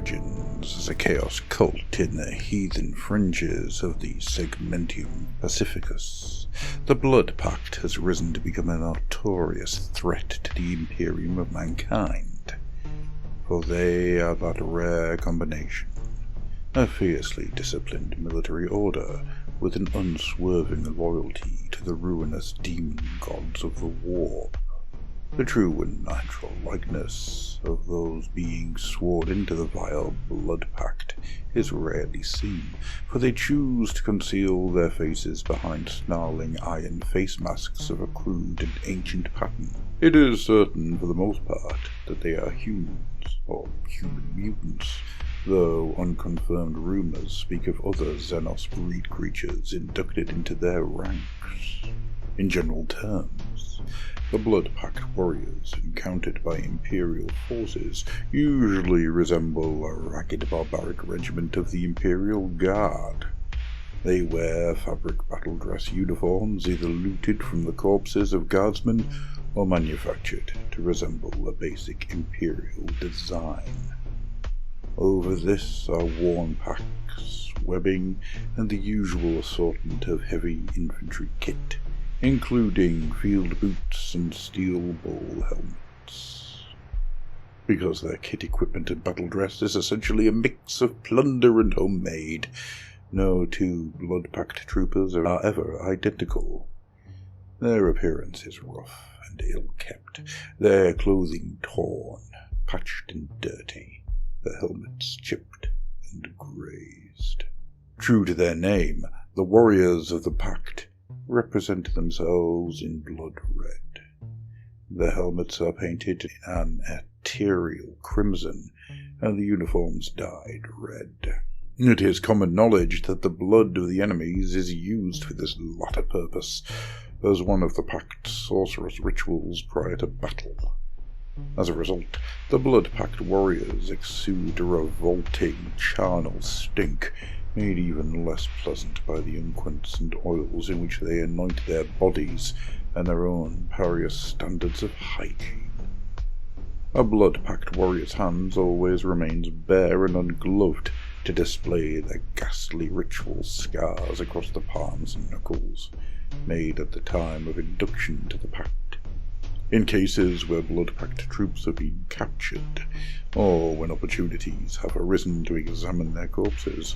origins as a chaos cult in the heathen fringes of the Segmentium Pacificus, the Blood Pact has risen to become a notorious threat to the Imperium of mankind, for they are that rare combination, a fiercely disciplined military order with an unswerving loyalty to the ruinous demon gods of the war. The true and natural likeness of those beings sworn into the vile Blood Pact is rarely seen, for they choose to conceal their faces behind snarling iron face masks of a crude and ancient pattern. It is certain for the most part that they are humans, or human mutants, though unconfirmed rumors speak of other Xenos breed creatures inducted into their ranks. In general terms, the Blood Pact warriors encountered by Imperial forces usually resemble a ragged barbaric regiment of the Imperial Guard. They wear fabric battle dress uniforms either looted from the corpses of guardsmen or manufactured to resemble a basic Imperial design. Over this are worn packs, webbing, and the usual assortment of heavy infantry kit, including field boots and steel ball helmets. Because their kit equipment and battle dress is essentially a mix of plunder and homemade, no two Blood Pact troopers are ever identical. Their appearance is rough and ill-kept, their clothing torn, patched and dirty, their helmets chipped and grazed. True to their name, the warriors of the Pact represent themselves in blood red. The helmets are painted in an ethereal crimson, and the uniforms dyed red. It is common knowledge that the blood of the enemies is used for this latter purpose, as one of the Pact's sorcerous rituals prior to battle. As a result, the Blood Pact warriors exude a revolting, charnel stink, made even less pleasant by the unguents and oils in which they anoint their bodies and their own parious standards of hygiene. A Blood Pact warrior's hands always remains bare and ungloved to display their ghastly ritual scars across the palms and knuckles, made at the time of induction to the Pact. In cases where Blood Pact troops have been captured, or when opportunities have arisen to examine their corpses,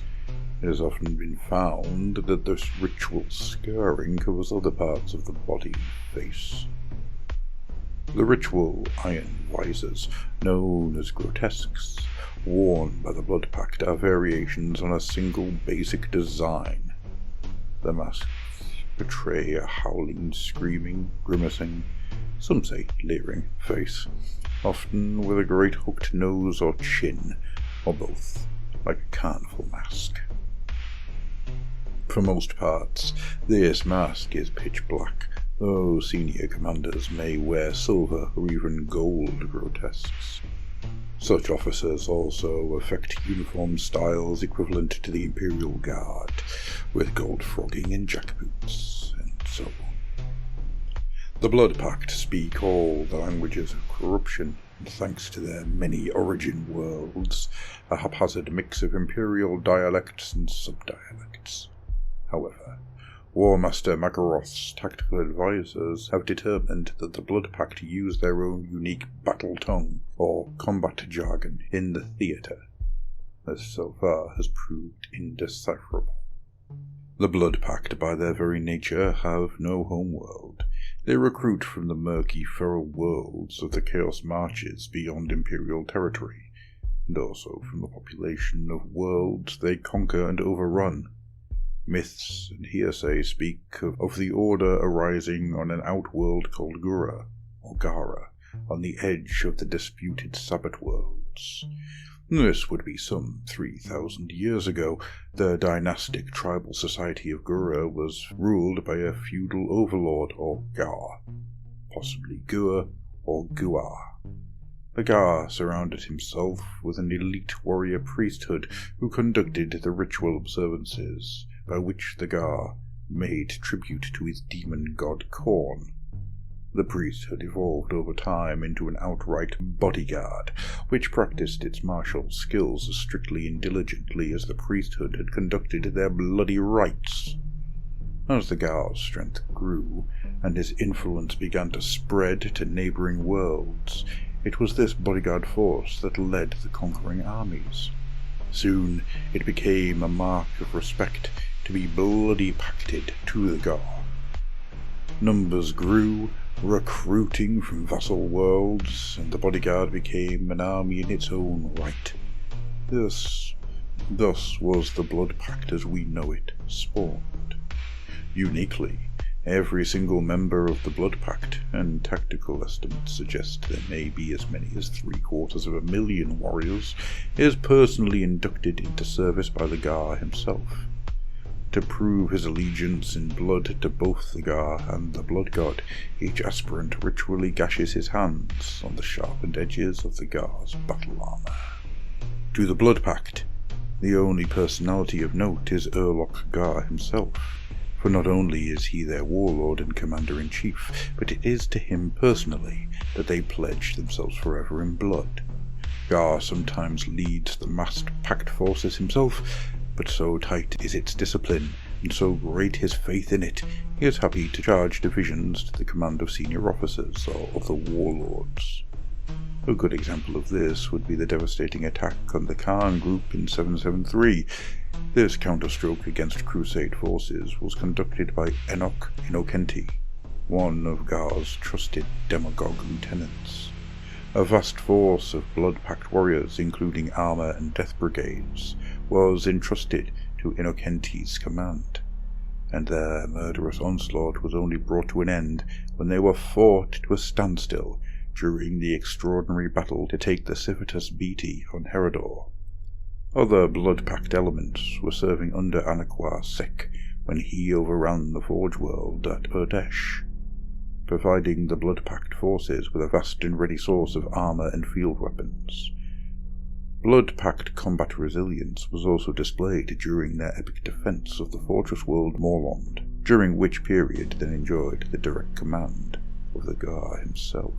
it has often been found that this ritual scarring covers other parts of the body and face. The ritual iron visors, known as grotesques, worn by the Blood Pact are variations on a single basic design. The masks portray a howling, screaming, grimacing, some say leering, face, often with a great hooked nose or chin, or both, like a carnival mask. For most parts, this mask is pitch black, though senior commanders may wear silver or even gold grotesques. Such officers also affect uniform styles equivalent to the Imperial Guard, with gold frogging and jackboots, and so on. The Blood Pact speak all the languages of corruption, and thanks to their many origin worlds, a haphazard mix of Imperial dialects and subdialects. However, War Master Magaroth's tactical advisors have determined that the Blood Pact use their own unique battle tongue, or combat jargon, in the theatre. This so far has proved indecipherable. The Blood Pact, by their very nature, have no homeworld. They recruit from the murky, feral worlds of the Chaos Marches beyond Imperial territory, and also from the population of worlds they conquer and overrun. Myths and hearsay speak of the Order arising on an outworld called Gura, or Gara, on the edge of the disputed Sabbat worlds. This would be some 3,000 years ago. The dynastic tribal society of Gura was ruled by a feudal overlord, or Gar, possibly Gur or Guar. The Gar surrounded himself with an elite warrior priesthood who conducted the ritual observances by which the Gar made tribute to his demon god Khorn. The priesthood evolved over time into an outright bodyguard, which practiced its martial skills as strictly and diligently as the priesthood had conducted their bloody rites. As the Gar's strength grew, and his influence began to spread to neighbouring worlds, it was this bodyguard force that led the conquering armies. Soon it became a mark of respect to be bloody pacted to the Gar. Numbers grew, recruiting from vassal worlds, and the bodyguard became an army in its own right. Thus was the Blood Pact as we know it spawned. Uniquely, every single member of the Blood Pact, and tactical estimates suggest there may be as many as 750,000 warriors, is personally inducted into service by the Gar himself. To prove his allegiance in blood to both the Gar and the Blood God, each aspirant ritually gashes his hands on the sharpened edges of the Gar's battle armor. To the Blood Pact, the only personality of note is Urlok Gar himself, for not only is he their warlord and commander-in-chief, but it is to him personally that they pledge themselves forever in blood. Gar sometimes leads the massed pact forces himself, but so tight is its discipline, and so great his faith in it, he is happy to charge divisions to the command of senior officers or other warlords. A good example of this would be the devastating attack on the Khan group in 773. This counterstroke against Crusade forces was conducted by Enoch Inokenti, one of Gar's trusted demagogue lieutenants. A vast force of Blood Pact warriors, including armor and death brigades, was entrusted to Inokenti's command, and their murderous onslaught was only brought to an end when they were fought to a standstill during the extraordinary battle to take the Civitas Beatty on Herodor. Other Blood Pact elements were serving under Anaquar Sek when he overran the Forge World at Urdesh, providing the Blood Pact forces with a vast and ready source of armor and field weapons. Blood Pact combat resilience was also displayed during their epic defense of the fortress world Morlond, during which period they enjoyed the direct command of the Gar himself.